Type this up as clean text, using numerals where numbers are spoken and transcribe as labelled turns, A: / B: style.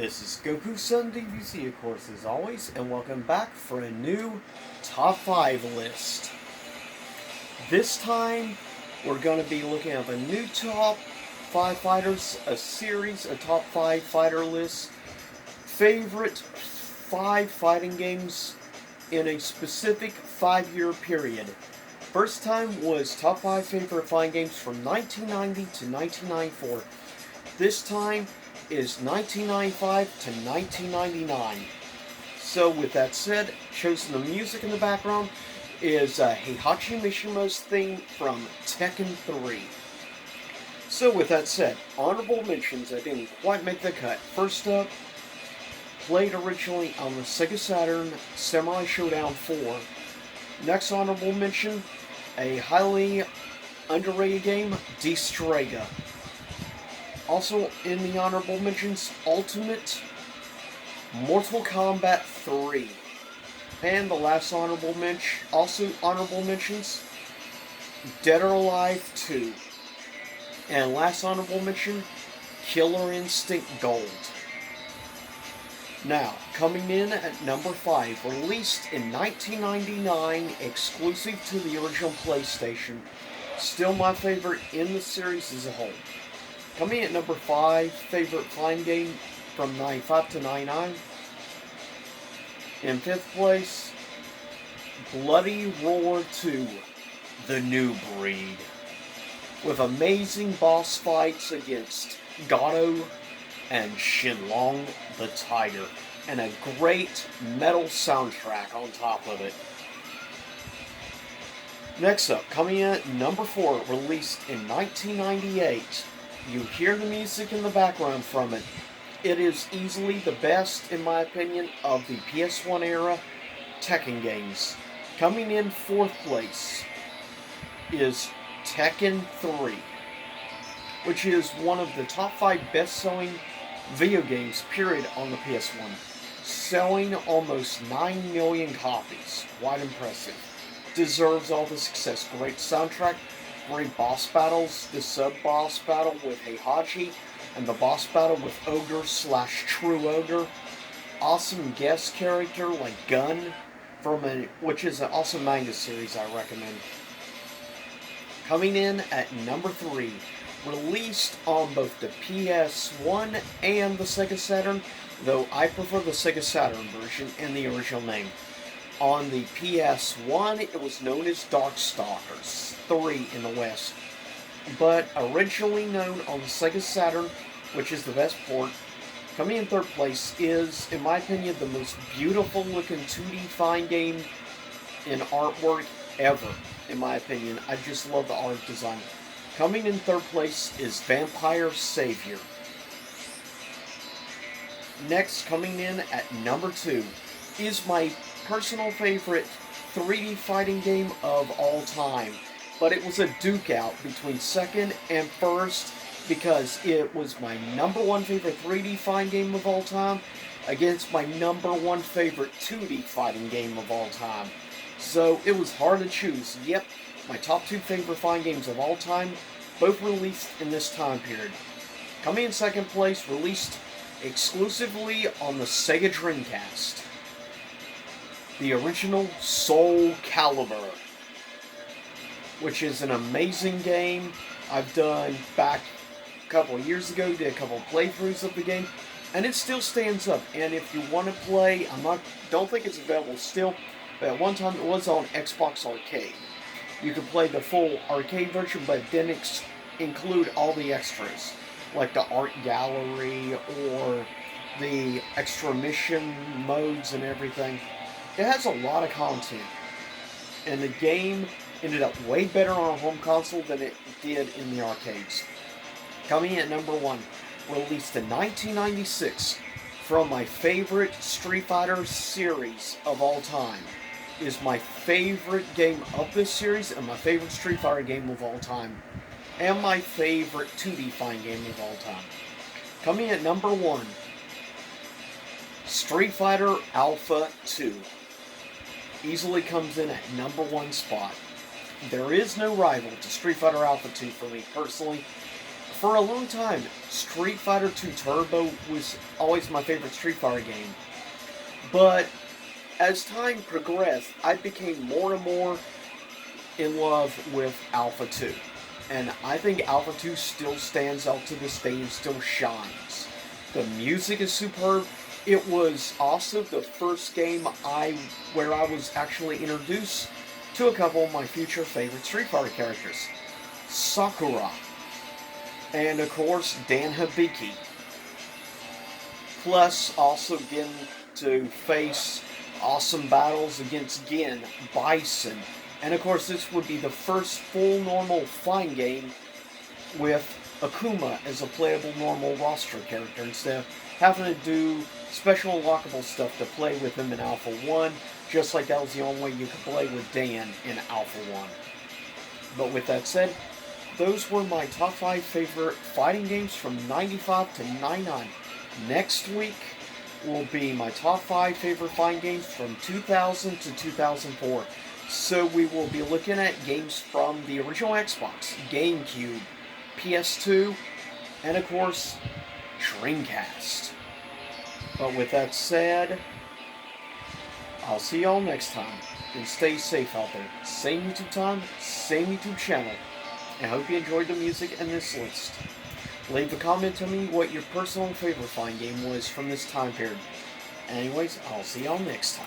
A: This is Goku-san DVC, of course, as always, and welcome back for a new Top 5 list. This time, we're going to be looking at a new Top 5 fighters, a series, a Top 5 fighter list, favorite 5 fighting games in a specific 5-year period. First time was Top 5 favorite fighting games from 1990 to 1994. This time is 1995 to 1999. So with that said, chosen the music in the background is Heihachi Mishima's theme from Tekken III. So with that said, honorable mentions that didn't quite make the cut. First up, played originally on the Sega Saturn, Samurai Showdown 4. Next honorable mention, a highly underrated game, Destrega. Also in the honorable mentions, Ultimate, Mortal Kombat 3. And the last honorable mention, also honorable mentions, Dead or Alive 2. And last honorable mention, Killer Instinct Gold. Now, coming in at number 5, released in 1999, exclusive to the original PlayStation. Still my favorite in the series as a whole. Coming in at number 5, favorite fighting game from 95 to 99. In 5th place, Bloody Roar 2, The New Breed. With amazing boss fights against Gato and Shenlong the Tiger, and a great metal soundtrack on top of it. Next up, coming in at number 4, released in 1998. You hear the music in the background from it. It is easily the best, in my opinion, of the PS1 era Tekken games. Coming in 4th place is Tekken III, which is one of the top 5 best-selling video games, period, on the PS1. Selling almost 9 million copies. Quite impressive. Deserves all the success. Great soundtrack, great boss battles. The sub-boss battle with Heihachi, and the boss battle with Ogre/True Ogre. Awesome guest character like Gun, which is an awesome manga series I recommend. Coming in at number 3, released on both the PS1 and the Sega Saturn, though I prefer the Sega Saturn version and the original name. On the PS1, it was known as Darkstalkers 3 in the West, but originally known on the Sega Saturn, which is the best port. Coming in 3rd place is, in my opinion, the most beautiful looking 2D fighting game in artwork ever, in my opinion. I just love the art design. Coming in 3rd place is Vampire Savior. Next, coming in at number 2, is my personal favorite 3D fighting game of all time. But it was a duke out between 2nd and 1st because it was my number 1 favorite 3D fighting game of all time against my number 1 favorite 2D fighting game of all time. So it was hard to choose. Yep, my top 2 favorite fighting games of all time, both released in this time period. Coming in 2nd place, released exclusively on the Sega Dreamcast, the original Soulcalibur, which is an amazing game. I've done back a couple of years ago, did a couple of playthroughs of the game, and it still stands up. And if you want to play, don't think it's available still, but at one time it was on Xbox Arcade. You could play the full arcade version, but it didn't include all the extras, like the art gallery or the extra mission modes and everything. It has a lot of content, and the game ended up way better on a home console than it did in the arcades. Coming in at number 1, released in 1996 from my favorite Street Fighter series of all time. Is my favorite game of this series and my favorite Street Fighter game of all time. And my favorite 2D fighting game of all time. Coming in at number 1, Street Fighter Alpha 2. Easily comes in at number 1 spot. There is no rival to Street Fighter Alpha 2 for me personally. For a long time, Street Fighter II Turbo was always my favorite Street Fighter game. But as time progressed, I became more and more in love with Alpha 2. And I think Alpha 2 still stands out to this day and still shines. The music is superb. It was also the first game where I was actually introduced to a couple of my future favorite Street Fighter characters. Sakura. And of course, Dan Hibiki. Plus, also getting to face awesome battles against Gin, Bison, and of course this would be the first full normal fighting game with Akuma as a playable normal roster character instead of having to do special unlockable stuff to play with him in Alpha 1, just like that was the only way you could play with Dan in Alpha 1. But with that said, those were my top 5 favorite fighting games from 95 to 99. Next week will be my top 5 favorite fighting games from 2000 to 2004. So we will be looking at games from the original Xbox, GameCube, PS2, and of course, Dreamcast. But with that said, I'll see y'all next time. And stay safe out there. Same YouTube time, same YouTube channel. And I hope you enjoyed the music in this list. Leave a comment to me what your personal favorite fighting game was from this time period. Anyways, I'll see y'all next time.